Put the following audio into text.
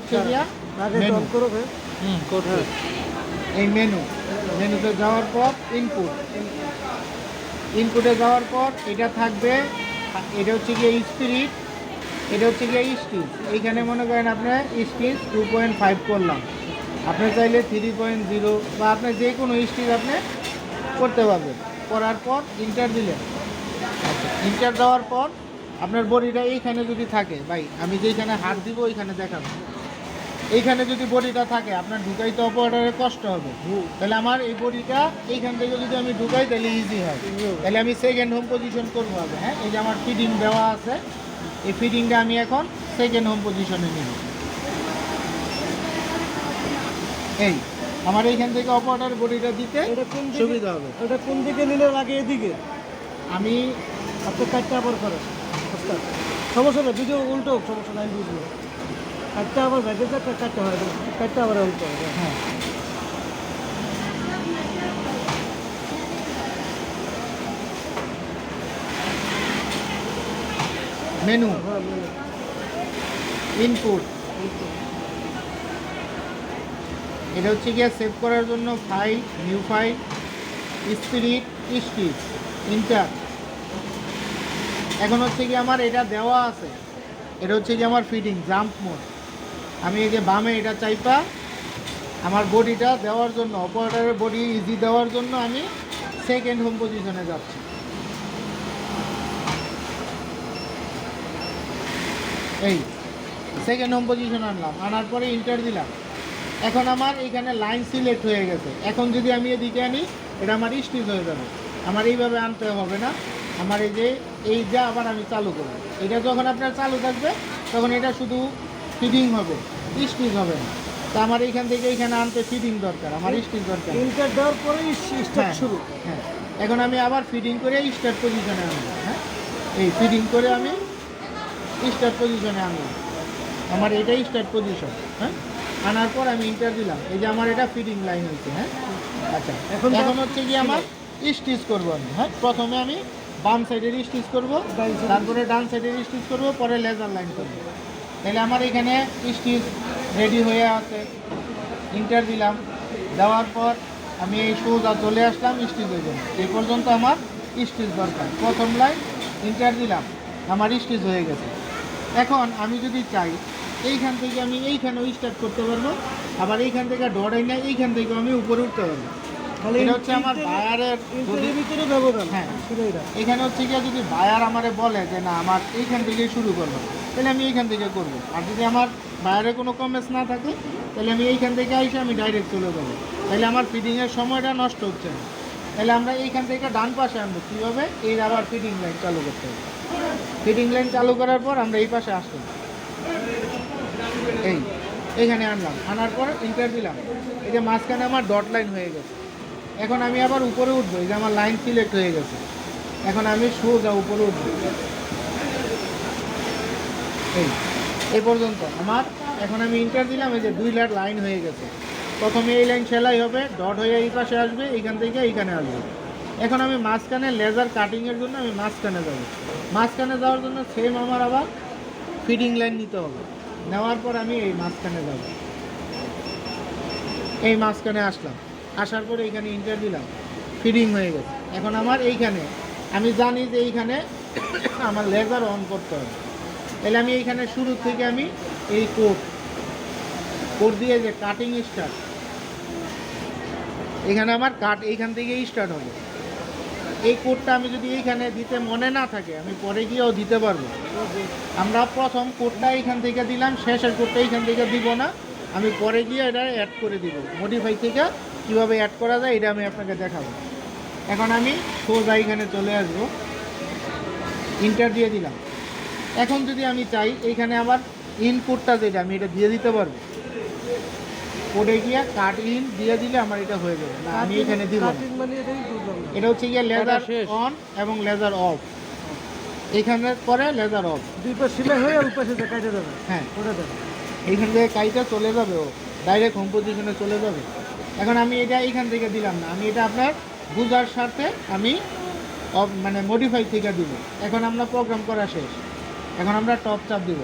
হচ্ছে গিয়া মেনু। এই মেনুতে যাওয়ার পর ইনপুটে যাওয়ার পর এটা থাকবে, এটা হচ্ছে গিয়ে স্পিরিট, এটা হচ্ছে গিয়ে স্টিচ। এইখানে মনে করেন আপনার স্টিচ 2.5 করলাম, আপনি চাইলে 3.0 বা আপনি যে কোনো স্টিচ আপনি করতে পারবেন। করার পর ইন্টার দিলেন। আচ্ছা, ইন্টার দেওয়ার পর আপনার বডিটা এইখানে যদি থাকে, ভাই আমি যেইখানে হাত দিব ওইখানে দেখাবো, এইখানে যদি বডিটা থাকে আপনার ঢুকাইতে অপারেটরের কষ্ট হবে। তাহলে আমার এই বডিটা এইখান থেকে যদি আমি ঢুকাই তাহলে ইজি হয়। তাহলে আমি সেকেন্ড হোম পজিশন করবো হবে। হ্যাঁ, এই যে আমার ফিডিং দেওয়া আছে, এই ফিডিংটা আমি এখন সেকেন্ড হোম পজিশনে নিব। এই আমার এইখান থেকে অপারেটর বডিটা দিতে সুবিধা হবে। ওটা কোন দিকে নিলে লাগে? এদিকে আমি আপনি কাটটা আবার করেন, সমস্যা নেই, ভিডিও উল্টো হোক, সমস্যা নাই, বুঝবো। কাটটা আবার ভেজে কাটতে হয়, কাটটা আবার উল্টো হবে। হ্যাঁ, মেনু, ইনপুট, এটা হচ্ছে গিয়ে সেভ করার জন্য file, new file, spirit, stitch, inter. এখন হচ্ছে কি আমার এটা দেওয়া আছে, এটা হচ্ছে কি আমার ফিটিং জাম্প মোড। আমি এই যে বামে এটা চাইপা আমার বডিটা দেওয়ার জন্য, অপারেটরের বডি ইজি দেওয়ার জন্য আমি সেকেন্ড হোম পজিশনে যাচ্ছি। এই সেকেন্ড হোম পজিশন আনলাম, আনার পরে ইন্টার দিলাম। এখন আমার এখানে লাইন সিলেক্ট হয়ে গেছে। এখন যদি আমি এদিকে আনি এটা আমার স্টিচ হয়ে যাবে। আমার এইভাবে আনতে হবে না। আমার এই যে এইটা আবার আমি চালু করব। এটা যখন আপনার চালু থাকবে তখন এটা শুধু ফিডিং হবে, স্টিচ হবে না। তা আমার এইখান থেকে এইখানে আনতে ফিডিং দরকার, আমার স্টিচ দরকার। ইন্টার দেওয়ার পরে স্টার্ট শুরু। হ্যাঁ, এখন আমি আবার ফিডিং করে স্টার্ট পজিশনে আনবো। হ্যাঁ, এই ফিডিং করে আমি স্টার্ট পজিশনে আনলাম। আমার এটাই স্টার্ট পজিশন। হ্যাঁ, আনার পর আমি ইন্টার দিলাম। এই যে আমার এটা ফিডিং লাইন হয়েছে। হ্যাঁ, আচ্ছা, এখন হচ্ছে কি আমার স্টিচ করবো আমি। হ্যাঁ, প্রথমে আমি বাম সাইডের স্টিচ করবো, তারপরে ডান সাইডের স্টিচ করবো, পরে লেজার লাইন করবো। তাহলে আমার এখানে স্টিচ রেডি হয়ে আছে। ইন্টার দিলাম, দেওয়ার পর আমি এই সোজা চলে আসলাম স্টিচের জন্য। এই পর্যন্ত আমার স্টিচ দরকার। প্রথম লাইন ইন্টার দিলাম, আমার স্টিচ হয়ে গেছে। এখন আমি যদি চাই এইখান থেকে আমি এইখানেও স্টার্ট করতে পারবো, আবার এইখান থেকে ডরাই না এইখান থেকে আমি উপরে উঠতে পারবো। এটা হচ্ছে আমার বায়ারের ভিতরে ব্যবধান। হ্যাঁ, এখানে হচ্ছে গিয়ে যদি বায়ার আমারে বলে যে না আমার এইখান থেকেই শুরু করবো, তাহলে আমি এইখান থেকে করবো। আর যদি আমার বায়ারে কোনো কমেন্স না থাকে তাহলে আমি এইখান থেকে এসে আমি ডাইরেক্ট চলে যাবো। তাহলে আমার ফিডিংয়ের সময়টা নষ্ট হচ্ছে না। তাহলে আমরা এইখান থেকে ডান পাশে আনবো কীভাবে, এই আবার ফিডিং লাইন চালু করতে হবে। ফিডিং লাইন চালু করার পর আমরা এই পাশে আসলাম, এইখানে আনলাম, আনার পর ইন্টার দিলাম। এই যে মাঝখানে আমার ডট লাইন হয়ে গেছে। এখন আমি আবার উপরে উঠবো, এই যে আমার লাইন সিলেক্ট হয়ে গেছে। এখন আমি সোজা উপরে উঠবো, এই পর্যন্ত আমার। এখন আমি ইন্টার দিলাম, এই যে 2 লাইন হয়ে গেছে। প্রথমে এই লাইন সেলাই হবে, ডট হয়ে এই পাশে আসবে, এইখান থেকে এইখানে আসবে। এখন আমি মাঝখানে লেজার কাটিংয়ের জন্য আমি মাঝখানে যাব। মাঝখানে যাওয়ার জন্য সেম আমার আবার ফিডিং লাইন নিতে হবে। নেওয়ার পর আমি এই মাঝখানে যাব, এই মাঝখানে আসলাম। আসার পরে এইখানে ইন্টার দিলাম, ফিডিং হয়ে গেছে। এখন আমার এইখানে আমি জানি যে এইখানে আমার লেজার অন করতে হবে। তাহলে আমি এইখানে শুরু থেকে আমি এই কোড দিয়ে যে কাটিং স্টার্ট, এখানে আমার এইখান থেকেই স্টার্ট হবে। এই কোডটা আমি যদি এইখানে দিতে মনে না থাকে আমি পরে গিয়েও দিতে পারবো। আমরা প্রথম কোডটা এইখান থেকে দিলাম, শেষের কোডটা এইখান থেকে দিব না, আমি পরে গিয়ে এটা অ্যাড করে দিব। মডিফাই থেকে কীভাবে অ্যাড করা যায় এটা আমি আপনাকে দেখাবো। এখন আমি সোজা এইখানে চলে আসবো, ইন্টার দিয়ে দিলাম। এখন যদি আমি চাই এইখানে আবার ইনপুটটা যেটা আমি এটা দিয়ে দিতে পারবো। কোডে গিয়ে কাট ইন দিয়ে দিলে আমার এটা হয়ে যাবে। না, আমি এখানে দিব না। এটা হচ্ছে গিয়ে লেজার অন এবং লেজার অফ। এইখানে পরে লেজার অফ, দুই পাশ সিলাই হয়ে ওই পাশে কাটে যাবে। হ্যাঁ, ওটা দেবে, এইখান থেকে কাইটা চলে যাবে, ও ডাইরেক্ট হোম পজিশনে চলে যাবে। এখন আমি এটা এইখান থেকে দিলাম না, আমি এটা আপনার বুঝার সাথে আমি মানে মডিফাই থেকে দিব। এখন আমরা প্রোগ্রাম করা শেষ, এখন আমরা টপ চাপ দিব।